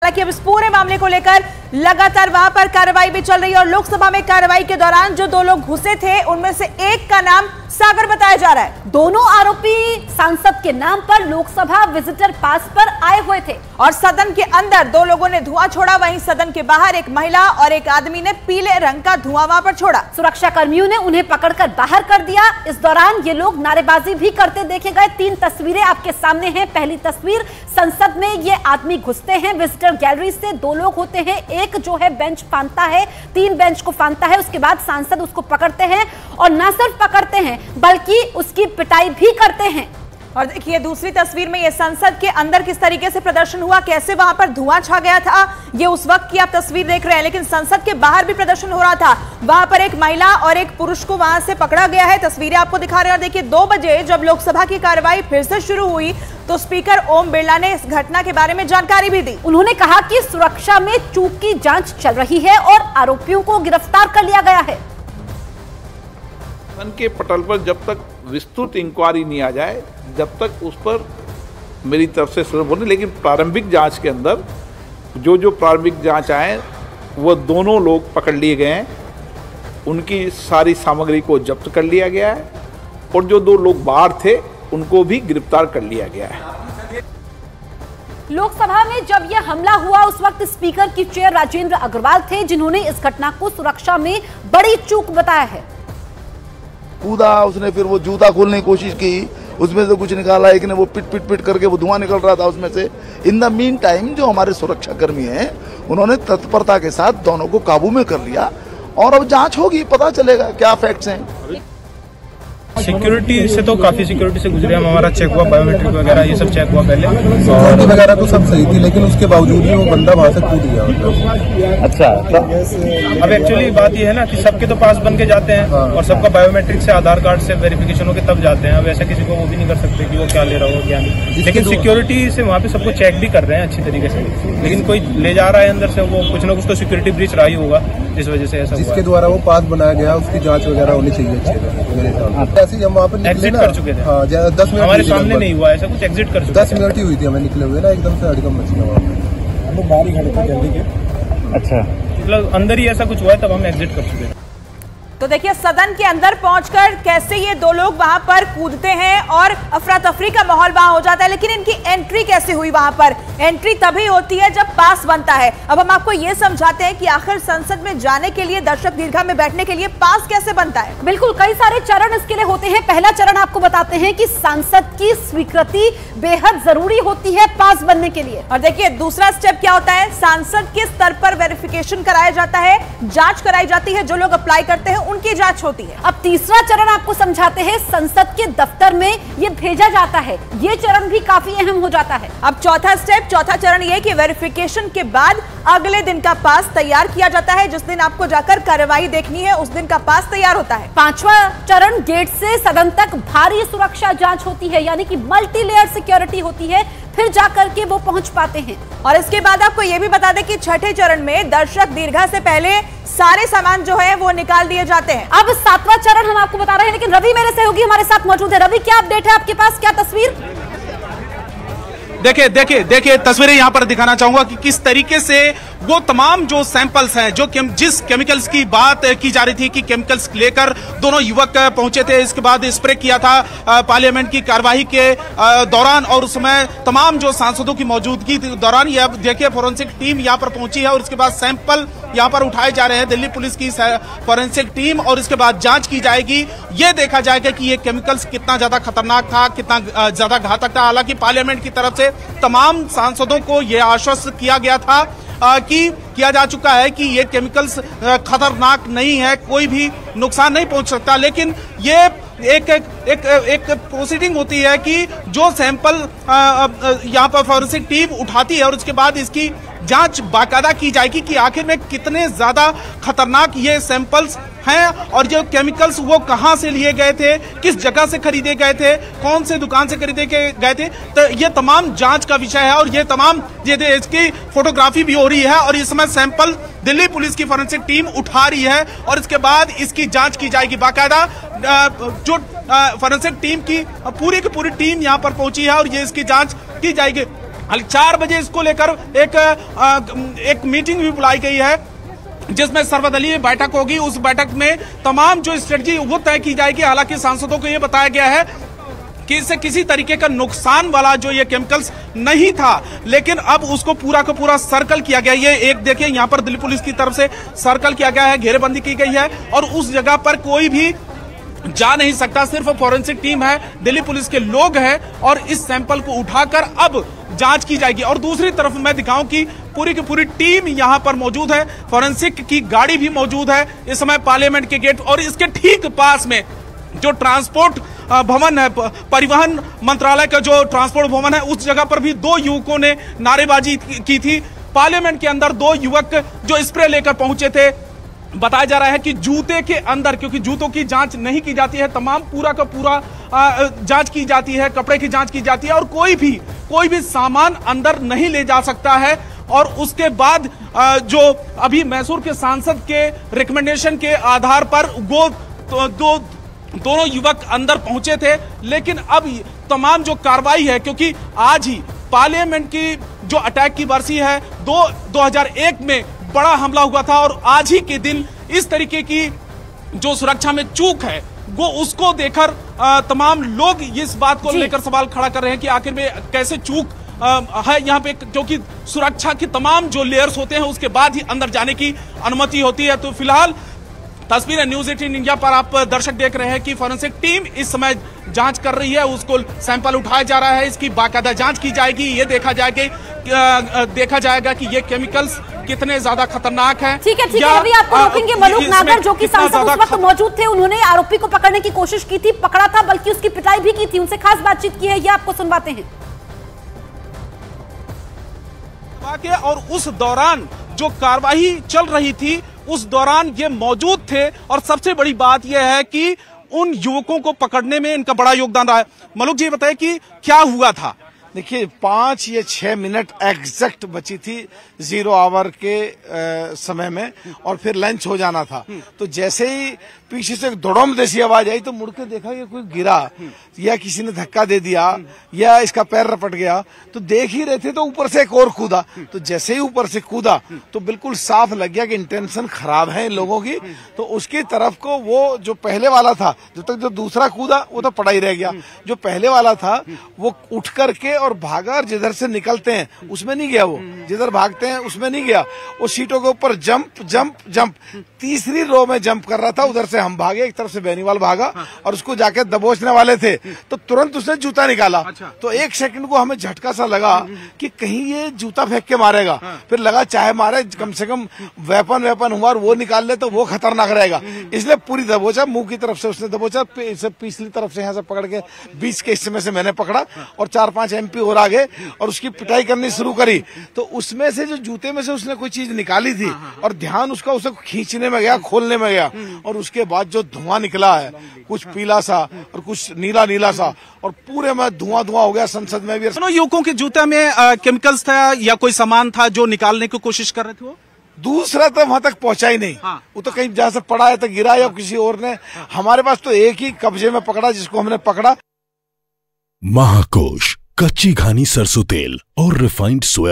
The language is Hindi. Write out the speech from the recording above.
हालांकि अब इस पूरे मामले को लेकर लगातार वहां पर कार्रवाई भी चल रही है और लोकसभा में कार्रवाई के दौरान जो दो लोग घुसे थे उनमें से एक का नाम सागर बताया जा रहा है। दोनों आरोपी सांसद के नाम पर लोकसभा विजिटर पास पर आए हुए थे और सदन के अंदर दो लोगों ने धुआं छोड़ा, वहीं सदन के बाहर एक महिला और एक आदमी ने पीले रंग का धुआं वहां पर छोड़ा। सुरक्षा कर्मियों ने उन्हें पकड़कर बाहर कर दिया। इस दौरान ये लोग नारेबाजी भी करते देखे गए। 3 तस्वीरें आपके सामने हैं। पहली तस्वीर, संसद में ये आदमी घुसते हैं विजिटर गैलरी से। 2 लोग होते हैं, एक जो है बेंच फांदता है, 3 बेंच को फांदता है। उसके बाद सांसद उसको पकड़ते हैं और न सिर्फ पकड़ते हैं बल्कि उसकी पिटाई भी करते हैं। और देखिए दूसरी तस्वीर में ये संसद के अंदर किस तरीके से प्रदर्शन हुआ, कैसे वहां पर धुआं छा गया था, ये उस वक्त की आप तस्वीर देख रहे हैं। लेकिन संसद के बाहर भी प्रदर्शन हो रहा था। वहां पर एक महिला और एक पुरुष को वहां से पकड़ा गया है। तस्वीरें आपको दिखा रहे हैं। और देखिए 2 बजे जब लोकसभा की कार्रवाई फिर से शुरू हुई तो स्पीकर ओम बिरला ने इस घटना के बारे में जानकारी भी दी। उन्होंने कहा कि सुरक्षा में चूक की जांच चल रही है और आरोपियों को गिरफ्तार कर लिया गया है। के पटल पर जब तक विस्तृत इंक्वायरी नहीं आ जाए, जब तक उस पर मेरी तरफ से शुरू होने, लेकिन प्रारंभिक जांच के अंदर जो प्रारंभिक जांच आए वो दोनों लोग पकड़ लिए गए हैं। उनकी सारी सामग्री को जब्त कर लिया गया है और जो 2 लोग बाहर थे उनको भी गिरफ्तार कर लिया गया है। लोकसभा में जब यह हमला हुआ उस वक्त स्पीकर की चेयर राजेंद्र अग्रवाल थे, जिन्होंने इस घटना को सुरक्षा में बड़ी चूक बताया है। कूदा उसने, फिर वो जूता खोलने की कोशिश की, उसमें से कुछ निकाला, एक ने वो पिट करके वो धुआं निकल रहा था उसमें से। इन द मीन टाइम जो हमारे सुरक्षा कर्मी हैं उन्होंने तत्परता के साथ दोनों को काबू में कर लिया और अब जांच होगी, पता चलेगा क्या फैक्ट्स हैं। सिक्योरिटी से तो काफी सिक्योरिटी से गुजरे हम। हमारा चेक हुआ, बायोमेट्रिक वगैरह ये सब चेक हुआ पहले। सिक्योरिटी वगैरह तो सब सही थी, लेकिन उसके बावजूद भी वो बंदा वहां से कूद गया। अच्छा, अब एक्चुअली बात ये है ना कि सबके तो पास बन के जाते हैं और सबका बायोमेट्रिक से, आधार कार्ड से वेरिफिकेशन होकर तब जाते हैं। अब ऐसा किसी को वो भी नहीं कर सकते कि वो क्या ले रहा हो क्या नहीं। लेकिन सिक्योरिटी से वहाँ पे सबको चेक भी कर रहे हैं अच्छी तरीके से। लेकिन कोई ले जा रहा है अंदर से, वो कुछ ना कुछ तो सिक्योरिटी ब्रीच रहा ही होगा, इस वजह से ऐसा जिसके द्वारा वो पास बनाया गया उसकी जांच वगैरह होनी चाहिए अच्छे। ऐसे हम वहाँ पर एग्जिट कर चुके थे। हाँ, 10 मिनट हमारे सामने नहीं हुआ ऐसा कुछ, एग्जिट कर चुके 10 मिनट ही हुई थी हमें निकले हुए ना, एकदम से हड़कम मच गया वहाँ पे। हम लोग बाहर ही खड़े थे जल्दी के। अच्छा, मतलब अंदर ही ऐसा कुछ हुआ है तब हम एग्जिट कर चुके थे। तो देखिए सदन के अंदर पहुंचकर कैसे ये 2 लोग वहां पर कूदते हैं और अफरा तफरी का माहौल वहां हो जाता है। लेकिन इनकी एंट्री कैसे हुई वहां पर? एंट्री तभी होती है जब पास बनता है। अब हम आपको ये समझाते हैं कि आखिर संसद में जाने के लिए, दर्शक दीर्घा में बैठने के लिए पास कैसे बनता है। बिल्कुल, कई सारे चरण इसके लिए होते हैं। पहला चरण आपको बताते हैं कि सांसद की स्वीकृति बेहद जरूरी होती है पास बनने के लिए। और देखिए दूसरा स्टेप क्या होता है, सांसद के स्तर पर वेरिफिकेशन कराया जाता है, जांच कराई जाती है। जो लोग अप्लाई करते हैं उनकी जांच होती है। अब तीसरा चरण आपको समझाते हैं, संसद के दफ्तर में ये भेजा जाता है। ये चरण भी काफी अहम हो जाता है। अब चौथा चरण ये कि वेरिफिकेशन के बाद अगले दिन का पास तैयार किया जाता है। जिस दिन आपको जाकर कार्रवाई देखनी है उस दिन का पास तैयार होता है। 5वां चरण, गेट से सदन तक भारी सुरक्षा जांच होती है, यानी कि मल्टी लेयर सिक्योरिटी होती है, फिर जाकर के वो पहुंच पाते हैं। और इसके बाद आपको यह भी बता दें कि 6ठे चरण में दर्शक दीर्घा से पहले सारे सामान जो है वो निकाल दिए जाते हैं। अब 7वां चरण हम आपको बता रहे हैं, लेकिन रवि मेरे सहयोगी हमारे साथ मौजूद है। रवि, क्या अपडेट है आपके पास, क्या तस्वीर? देखिए तस्वीरें यहां पर दिखाना चाहूंगा कि किस तरीके से वो तमाम जो सैंपल्स हैं, जो जिस केमिकल्स की बात की जा रही थी कि केमिकल्स लेकर दोनों युवक पहुंचे थे, इसके बाद स्प्रे किया था पार्लियामेंट की कार्यवाही के दौरान और उस समय तमाम जो सांसदों की मौजूदगी दौरान ये अब देखिए फोरेंसिक टीम यहां पर पहुंची है और इसके बाद सैंपल यहां पर उठाए जा रहे हैं दिल्ली पुलिस की फोरेंसिक टीम और इसके बाद जांच की जाएगी। ये देखा जाएगा कि ये केमिकल्स कितना ज्यादा खतरनाक था, कितना ज्यादा घातक था। हालांकि पार्लियामेंट की तरफ से तमाम सांसदों को यह आश्वस्त किया गया था कि किया जा चुका है कि ये केमिकल्स खतरनाक नहीं है, कोई भी नुकसान नहीं पहुंच सकता। लेकिन ये एक प्रोसीडिंग होती है कि जो सैंपल यहाँ पर फॉरेंसिक टीम उठाती है और उसके बाद इसकी जांच बाकायदा की जाएगी कि आखिर में कितने ज्यादा खतरनाक ये सैंपल्स हैं और जो केमिकल्स वो कहां से लिए गए थे, किस जगह से खरीदे गए थे, कौन से दुकान से खरीदे गए थे। तो ये तमाम जांच का विषय है और ये तमाम इसकी फोटोग्राफी भी हो रही है और इस समय सैंपल दिल्ली पुलिस की फोरेंसिक टीम उठा रही है और इसके बाद इसकी जांच की जाएगी बाकायदा। जो फोरेंसिक टीम की पूरी टीम यहाँ पर पहुंची है और ये इसकी जांच की जाएगी। हालांकि 4 बजे इसको लेकर एक मीटिंग भी बुलाई गई है, जिसमें सर्वदलीय बैठक होगी। उस बैठक में तमाम जो स्ट्रेटजी वो तय की जाएगी। हालांकि सांसदों को ये बताया गया है कि इससे किसी तरीके का नुकसान वाला जो ये केमिकल्स नहीं था, लेकिन अब उसको पूरा का पूरा सर्कल किया गया। ये एक देखिए यहाँ पर दिल्ली पुलिस की तरफ से सर्कल किया गया है, घेरेबंदी की गई है और उस जगह पर कोई भी जा नहीं सकता। सिर्फ फॉरेंसिक टीम है, दिल्ली पुलिस के लोग हैं और इस सैंपल को उठाकर अब जांच की जाएगी। और दूसरी तरफ मैं दिखाऊं कि पूरी की पूरी टीम यहां पर मौजूद है, फॉरेंसिक की गाड़ी भी मौजूद है इस समय पार्लियामेंट के गेट और इसके ठीक पास में जो ट्रांसपोर्ट भवन है, परिवहन मंत्रालय का जो ट्रांसपोर्ट भवन है, उस जगह पर भी 2 युवकों ने नारेबाजी की थी। पार्लियामेंट के अंदर 2 युवक जो स्प्रे लेकर पहुंचे थे। बताया जा रहा है कि जूते के अंदर, क्योंकि जूतों की जांच नहीं की जाती है, तमाम पूरा का पूरा जांच की जाती है, कपड़े की जांच की जाती है और कोई भी सामान अंदर नहीं ले जा सकता है। और उसके बाद जो अभी मैसूर के सांसद के रिकमेंडेशन के आधार पर वो दोनों युवक अंदर पहुंचे थे, लेकिन अब तमाम जो कार्रवाई है, क्योंकि आज ही पार्लियामेंट की जो अटैक की बरसी है, 2001 में बड़ा हमला हुआ था और आज ही के दिन इस तरीके की जो सुरक्षा में चूक है वो उसको देकर तमाम लोग इस बात को लेकर सवाल खड़ा कर रहे हैं कि आखिर में कैसे चूक है यहाँ पे, क्योंकि सुरक्षा की तमाम जो लेयर्स होते हैं उसके बाद ही अंदर जाने की अनुमति होती है। तो फिलहाल तस्वीरें न्यूज 18 इंडिया पर आप दर्शक देख रहे हैं कि फॉरेंसिक टीम इस समय जांच कर रही है, उसको सैंपल उठाया जा रहा है, इसकी बाकायदा जांच की जाएगी। ये देखा जाएगा कि ये केमिकल्स कितने ज्यादा खतरनाक हैं। ठीक है, अभी आपको रोकेंगे। मलूक नागर जो कि सांसद उस वक्त मौजूद थे, उन्होंने आरोपी को पकड़ने की कोशिश की थी, पकड़ा था, बल्कि उसकी पिटाई भी की थी, उनसे खास बातचीत की है, ये आपको सुनवाते हैं। और उस दौरान जो कार्रवाई चल रही थी उस दौरान ये मौजूद थे और सबसे बड़ी बात यह है कि उन युवकों को पकड़ने में इनका बड़ा योगदान रहा है। मलूक जी बताइए कि क्या हुआ था। देखिए 5 या 6 मिनट एग्जैक्ट बची थी 0 आवर के समय में और फिर लंच हो जाना था। तो जैसे ही पीछे से धड़ोम जैसी आवाज आई तो मुड़ के देखा कि कोई गिरा या किसी ने धक्का दे दिया या इसका पैर रपट गया। तो देख ही रहे थे तो ऊपर से एक और कूदा। तो जैसे ही ऊपर से कूदा तो बिल्कुल साफ लग गया कि इंटेंशन खराब है इन लोगों की। तो उसकी तरफ को वो जो पहले वाला था, जब तक जो दूसरा कूदा वो तो पड़ा ही रह गया। जो पहले वाला था वो उठ करके और भागा और जिधर से निकलते हैं उसमें नहीं गया, वो जिधर भागते हैं उसमें नहीं गया। वो सीटों के ऊपर जंप जंप जंप, तीसरी रो में जंप कर रहा था। उधर से हम भागे, एक तरफ से बेनीवाल भागा और उसको जाके दबोचने वाले थे तो तुरंत उसने जूता निकाला। तो 1 सेकंड को हमें झटका सा लगा कि कहीं ये जूता फेंक के मारेगा। फिर लगा चाहे मारे, कम से कम वेपन हुआ और वो निकाल ले तो वो खतरनाक रहेगा, इसलिए पूरी दबोचा। मुंह की तरफ से उसने दबोचा, पिछली तरफ से यहाँ से पकड़ के बीच के हिस्से में से मैंने पकड़ा और 4-5 MP और आगे और उसकी पिटाई करनी शुरू करी। तो उसमें से जो जूते में से उसने कोई चीज निकाली थी और ध्यान उसका उसे खींचने में गया, खोलने में गया और उसके बाद जो धुआं निकला है, कुछ पीला सा और कुछ नीला सा और पूरे में धुआं हो गया। संसद में भी दोनों युवकों के जूते में केमिकल्स था या कोई सामान था जो निकालने की कोशिश कर रहे थे? वो दूसरा तो वहां तक पहुंचा ही नहीं। वो तो कहीं जहां से पड़ा है तो गिरा या किसी और ने। हमारे पास तो एक ही कब्जे में पकड़ा जिसको हमने पकड़ा। महाकोश कच्ची घानी सरसों तेल और रिफाइंड सोया